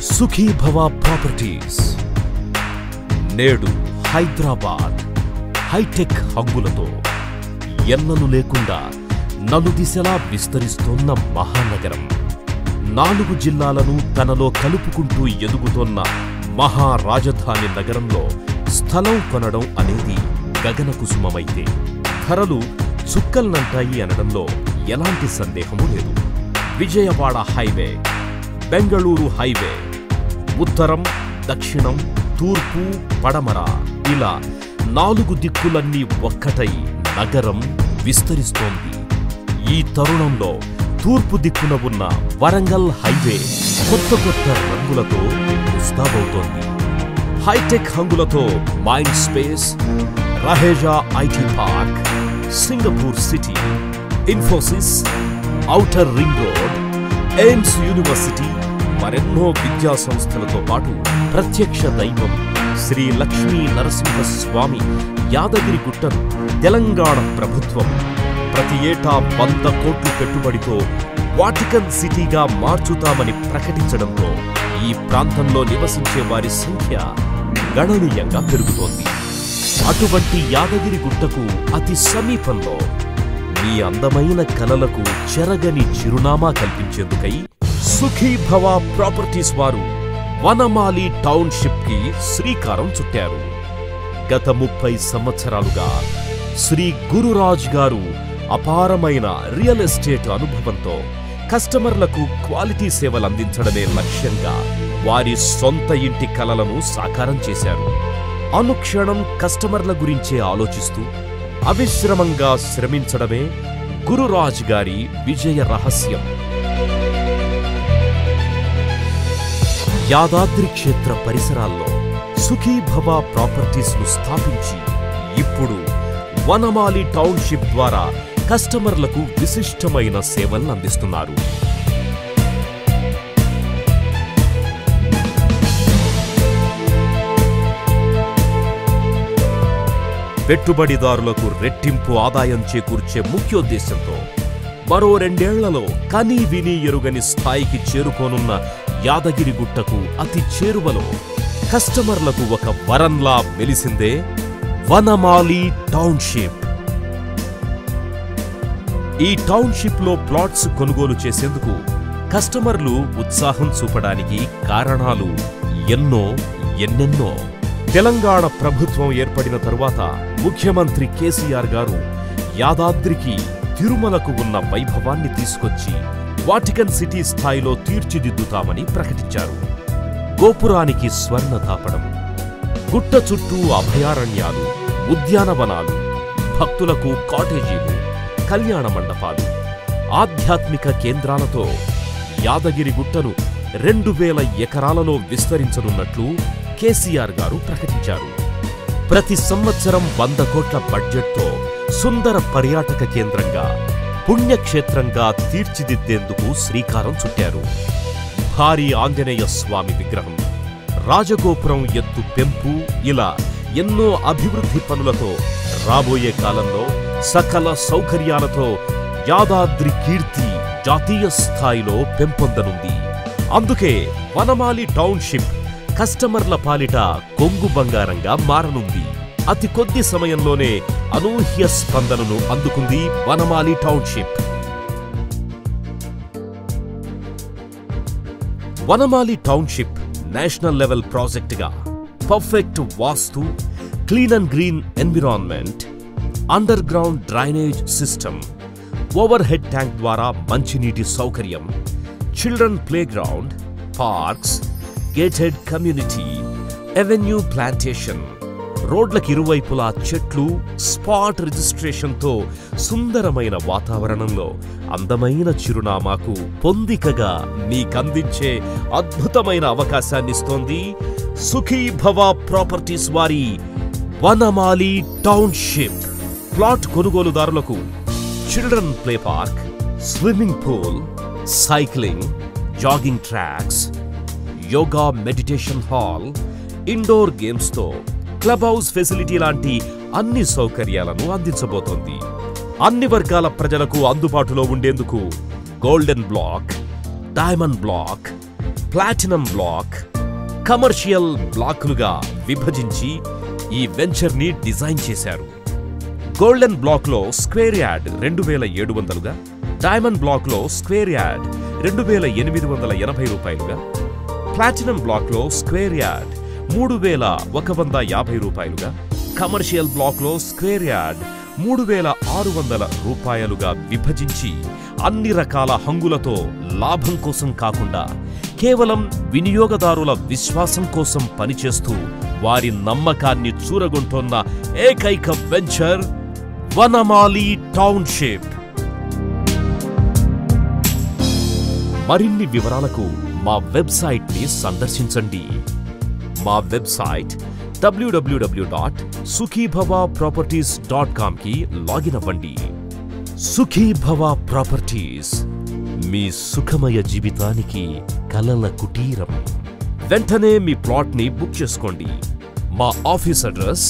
సుఖీ Bhava properties నేడు Hyderabad hitech హంగులతో ఎన్నలు లేకుండా నలుదిశలా విస్తరిస్తోన్న మహానగరం. 4 జిల్లాలను తనలో కలుపుకుంటూ ఎదుగుతోన్న మహారాజధాని నగరంలో స్థలం కొనడం అనేది గగనకుసుమమైతే ధరలు చుక్కల్నంటాయి అనడంలో ఎలాంటి సందేహమూ లేదు. విజయవాడ హైవే, బెంగళూరు హైవే, ఉత్తరం, దక్షిణం, తూర్పు, పడమర ఇలా 4 దిక్కులన్నీ ఒక్కటై నగరం విస్తరిస్తోంది. ఈ తరుణంలో తూర్పు దిక్కున ఉన్న వరంగల్ హైవే కొత్త రంగులతో ముస్తాబవుతోంది. హైటెక్ హంగులతో mind space, Raheja IT park, Singapore city, Infosys, outer ring road, AIIMS university, మరెన్నో విద్యా సంస్థలతో పాటు ప్రత్యక్ష దైవం శ్రీ లక్ష్మీ నరసింహస్వామి యాదగిరిగుట్టను తెలంగాణ ప్రభుత్వం ప్రతి ఏటా 100 కోట్ల పెట్టుబడితో వాటికన్ సిటీగా మార్చుతామని ప్రకటించడంతో ఈ ప్రాంతంలో నివసించే వారి సంఖ్య గణనీయంగా పెరుగుతోంది. అటువంటి యాదగిరిగుట్టకు అతి సమీపంలో మీ అందమైన కలలకు చెరగని చిరునామా కల్పించేందుకై సుఖీ భవ ప్రాపర్టీస్ వారు వనమాలి టౌన్షిప్ కి శ్రీకారం చుట్టారు. గత 30 సంవత్సరాలుగా శ్రీ గురురాజ్ గారు అపారమైన రియల్ ఎస్టేట్ అనుభవంతో కస్టమర్లకు క్వాలిటీ సేవలు అందించడమే లక్ష్యంగా వారి సొంత ఇంటి కలలను సాకారం చేశారు. అనుక్షణం కస్టమర్ల గురించే ఆలోచిస్తూ అవిశ్రమంగా శ్రమించడమే గురురాజ్ గారి విజయ రహస్యం. యాదాద్రి క్షేత్ర పరిసరాల్లో సుఖీ భవ ప్రాపర్టీస్ ను స్థాపించి ఇప్పుడు వనమాలి టౌన్షిప్ ద్వారా కస్టమర్లకు విశిష్టమైన సేవలను అందిస్తున్నారు. పెట్టుబడిదారులకు రెట్టింపు ఆదాయం చేకూర్చే ముఖ్యోద్దేశంతో మరో 2 ఏళ్లలో కనీ విని ఎరుగని స్థాయికి చేరుకోనున్న యాదగిరిగుట్టకు అతి చేరువలో కస్టమర్లకు ఒక వరంలా వెలిసిందే వనమాలి టౌన్షిప్. ఈ టౌన్షిప్ లో ప్లాట్స్ కొనుగోలు చేసేందుకు కస్టమర్లు ఉత్సాహం చూపడానికి కారణాలు ఎన్నెన్నో. తెలంగాణ ప్రభుత్వం ఏర్పడిన తరువాత ముఖ్యమంత్రి కేసీఆర్ గారు యాదాద్రికి, తిరుమలకు ఉన్న వైభవాన్ని తీసుకొచ్చి వాటికన్ సిటీ స్థాయిలో తీర్చిదిద్దుతామని ప్రకటించారు. గోపురానికి స్వర్ణ తాపడం, గుట్ట చుట్టూ అభయారణ్యాలు, ఉద్యానవనాలు, భక్తులకు కాటేజీలు, కళ్యాణ మండపాలు, ఆధ్యాత్మిక కేంద్రాలతో యాదగిరిగుట్టను 2000 ఎకరాలలో విస్తరించనున్నట్లు కేసీఆర్ గారు ప్రకటించారు. ప్రతి సంవత్సరం 100 కోట్ల బడ్జెట్తో సుందర పర్యాటక కేంద్రంగా, పుణ్యక్షేత్రంగా తీర్చిదిద్దేందుకు శ్రీకారం చుట్టారు. భారీ ఆంజనేయ స్వామి విగ్రహం, రాజగోపురం ఎత్తు పెంపు ఇలా ఎన్నో అభివృద్ధి పనులతో రాబోయే కాలంలో సకల సౌకర్యాలతో యాదాద్రి కీర్తి జాతీయ స్థాయిలో పెంపొందనుంది. అందుకే వనమాలి టౌన్షిప్ కస్టమర్ల పాలిట కొంగు బంగారంగా మారనుంది. అతి కొద్ది సమయంలోనే అనూహ్య స్పందనను అందుకుంది వనమాలి టౌన్షిప్. వనమాలి టౌన్షిప్ నేషనల్ లెవెల్ ప్రాజెక్టుగా perfect vastu, clean and green environment, under ground drainage system, over head tank ద్వారా మంచినీటి సౌకర్యం, children play ground, parks, gated community, avenue plantation, రోడ్లకు ఇరువైపులా చెట్లు, స్పాట్ రిజిస్ట్రేషన్తో సుందరమైన వాతావరణంలో అందమైన చిరునామాకు పొందికగా మీకందించే అద్భుతమైన అవకాశాన్నిస్తోంది సుఖీ భవ ప్రాపర్టీస్ వారి వనమాలి టౌన్షిప్. ప్లాట్ కొనుగోలుదారులకు children play park, swimming pool, cycling, jogging tracks, yoga meditation hall, indoor గేమ్స్తో క్లబ్ హౌస్ ఫెసిలిటీ లాంటి అన్ని సౌకర్యాలను అందించబోతోంది. అన్ని వర్గాల ప్రజలకు అందుబాటులో ఉండేందుకు golden block, diamond block, platinum block, commercial బ్లాకులుగా విభజించి ఈ వెంచర్ని డిజైన్ చేశారు. గోల్డెన్ బ్లాక్లో స్క్వేర్ యార్డ్ 2700గా, డైమండ్ బ్లాక్లో స్క్వేర్ యార్డ్ 2880 రూపాయలుగా, ప్లాటినం బ్లాక్లో స్క్వేర్ యార్డ్ 3150 రూపాయలుగా, కమర్షియల్ బ్లాక్లో స్క్వేర్ యార్డ్ 3600 రూపాయలుగా విభజించి అన్ని రకాల హంగులతో లాభం కోసం కాకుండా కేవలం వినియోగదారుల విశ్వాసం కోసం పనిచేస్తూ వారి నమ్మకాన్ని చూరగొంటోన్న ఏకైక వెంచర్ వనమాలి టౌన్షిప్. మరిన్ని వివరాలకు మా వెబ్సైట్ని సందర్శించండి. మా వెబ్సైట్ www.sukhibhavaproperties.com కి లాగిన్ అవ్వండి. సుఖీభవ ప్రాపర్టీస్, మీ సుఖమయ జీవితానికి కలల కుటీరం. వెంటనే మీ ప్లాట్ని బుక్ చేసుకోండి. మా ఆఫీస్ అడ్రస్